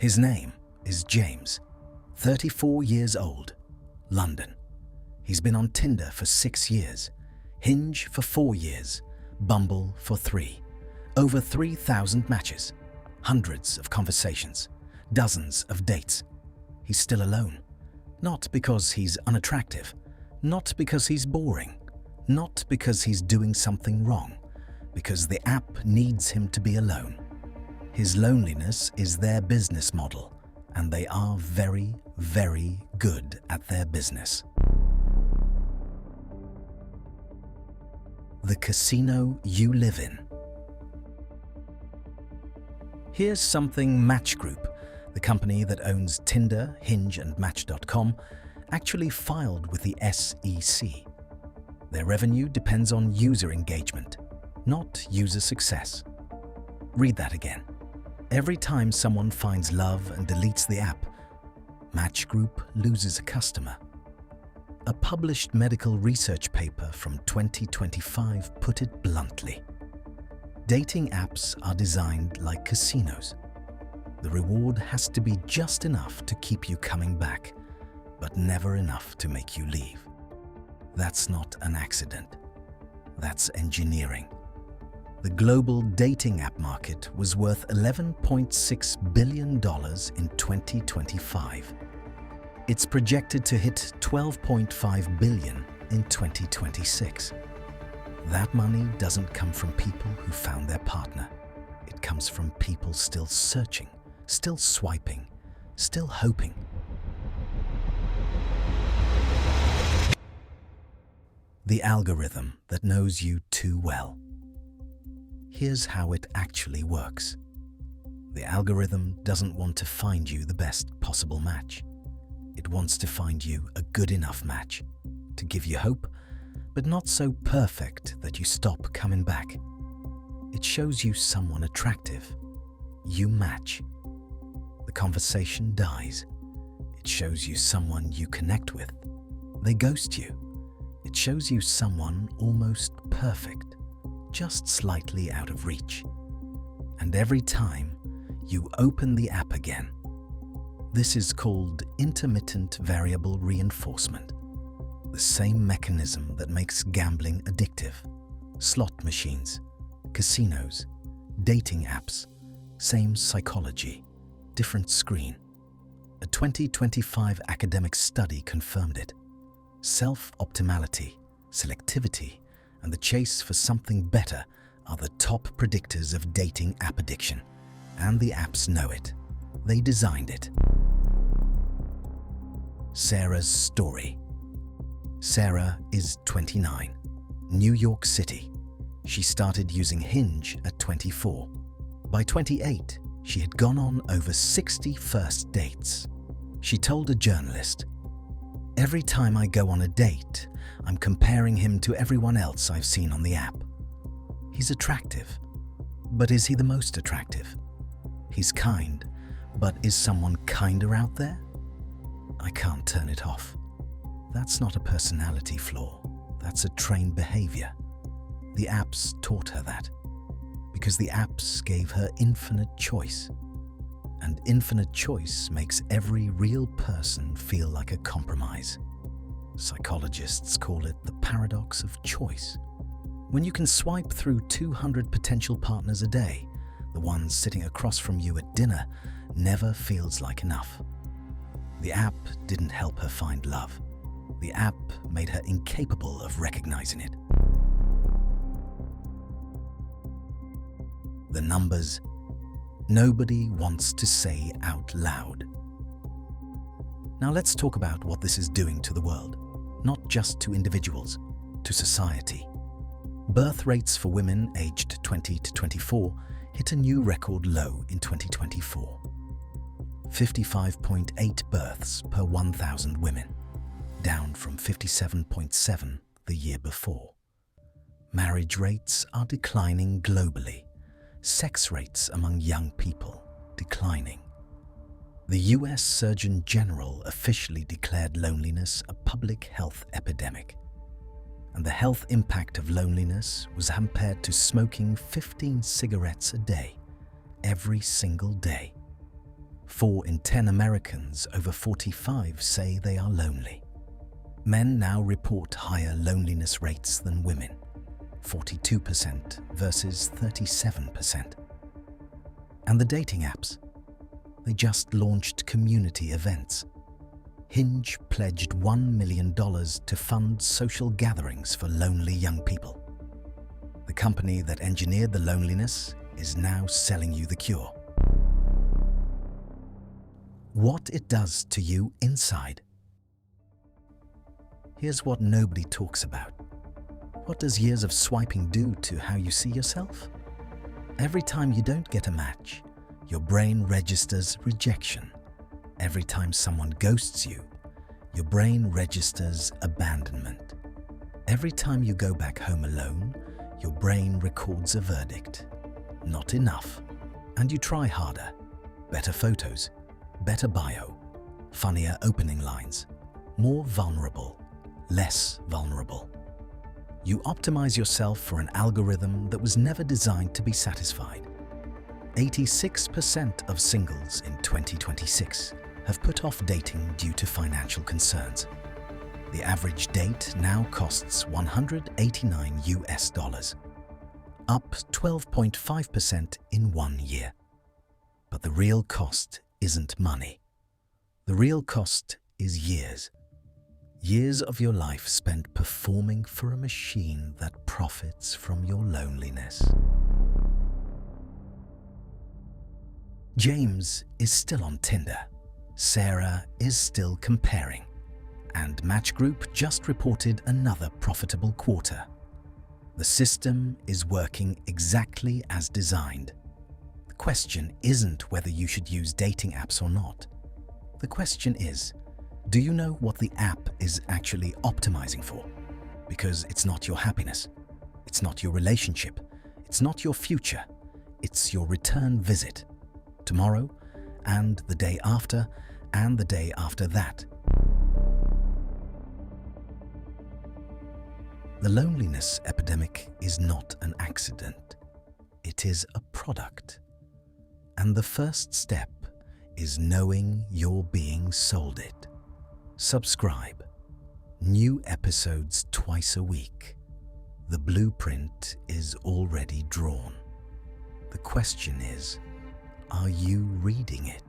His name is James, 34 years old, London. He's been on Tinder for 6 years, Hinge for 4 years, Bumble for 3. Over 3,000 matches, hundreds of conversations, dozens of dates. He's still alone. Not because he's unattractive, not because he's boring, not because he's doing something wrong, because the app needs him to be alone. His loneliness is their business model, and they are very, very good at their business. The casino you live in. Here's something Match Group, the company that owns Tinder, Hinge and Match.com, actually filed with the SEC. Their revenue depends on user engagement, not user success. Read that again. Every time someone finds love and deletes the app, Match Group loses a customer. A published medical research paper from 2025 put it bluntly. Dating apps are designed like casinos. The reward has to be just enough to keep you coming back, but never enough to make you leave. That's not an accident. That's engineering. The global dating app market was worth $11.6 billion in 2025. It's projected to hit $12.5 billion in 2026. That money doesn't come from people who found their partner. It comes from people still searching, still swiping, still hoping. The algorithm that knows you too well. Here's how it actually works. The algorithm doesn't want to find you the best possible match. It wants to find you a good enough match, to give you hope, but not so perfect that you stop coming back. It shows you someone attractive. You match. The conversation dies. It shows you someone you connect with. They ghost you. It shows you someone almost perfect, just slightly out of reach. And every time you open the app again, this is called intermittent variable reinforcement, the same mechanism that makes gambling addictive. Slot machines, casinos, dating apps, same psychology, different screen. A 2025 academic study confirmed it. Self-optimality, selectivity, and the chase for something better are the top predictors of dating app addiction. And the apps know it. They designed it. Sarah's story. Sarah is 29, New York City. She started using Hinge at 24. By 28, she had gone on over 60 first dates. She told a journalist, "Every time I go on a date, I'm comparing him to everyone else I've seen on the app. He's attractive, but is he the most attractive? He's kind, but is someone kinder out there? I can't turn it off. That's not a personality flaw. That's a trained behavior." The apps taught her that, because the apps gave her infinite choice. And infinite choice makes every real person feel like a compromise. Psychologists call it the paradox of choice. When you can swipe through 200 potential partners a day, the one sitting across from you at dinner never feels like enough. The app didn't help her find love. The app made her incapable of recognizing it. The numbers nobody wants to say out loud. Now let's talk about what this is doing to the world, not just to individuals, to society. Birth rates for women aged 20 to 24 hit a new record low in 2024. 55.8 births per 1,000 women, down from 57.7 the year before. Marriage rates are declining globally. Sex rates among young people declining. The US Surgeon General officially declared loneliness a public health epidemic. And the health impact of loneliness was compared to smoking 15 cigarettes a day, every single day. 4 in 10 Americans over 45 say they are lonely. Men now report higher loneliness rates than women, 42% versus 37%. And the dating apps? They just launched community events. Hinge pledged $1 million to fund social gatherings for lonely young people. The company that engineered the loneliness is now selling you the cure. What it does to you inside. Here's what nobody talks about. What does years of swiping do to how you see yourself? Every time you don't get a match, your brain registers rejection. Every time someone ghosts you, your brain registers abandonment. Every time you go back home alone, your brain records a verdict. Not enough. And you try harder. Better photos, better bio, funnier opening lines, more vulnerable, less vulnerable. You optimize yourself for an algorithm that was never designed to be satisfied. 86% of singles in 2026 have put off dating due to financial concerns. The average date now costs $189, up 12.5% in 1 year. But the real cost isn't money. The real cost is years. Years of your life spent performing for a machine that profits from your loneliness. James is still on Tinder. Sarah is still comparing. And Match Group just reported another profitable quarter. The system is working exactly as designed. The question isn't whether you should use dating apps or not. The question is, do you know what the app is actually optimizing for? Because it's not your happiness. It's not your relationship. It's not your future. It's your return visit. Tomorrow, and the day after, and the day after that. The loneliness epidemic is not an accident. It is a product. And the first step is knowing you're being sold it. Subscribe. New episodes twice a week. The blueprint is already drawn. The question is, are you reading it?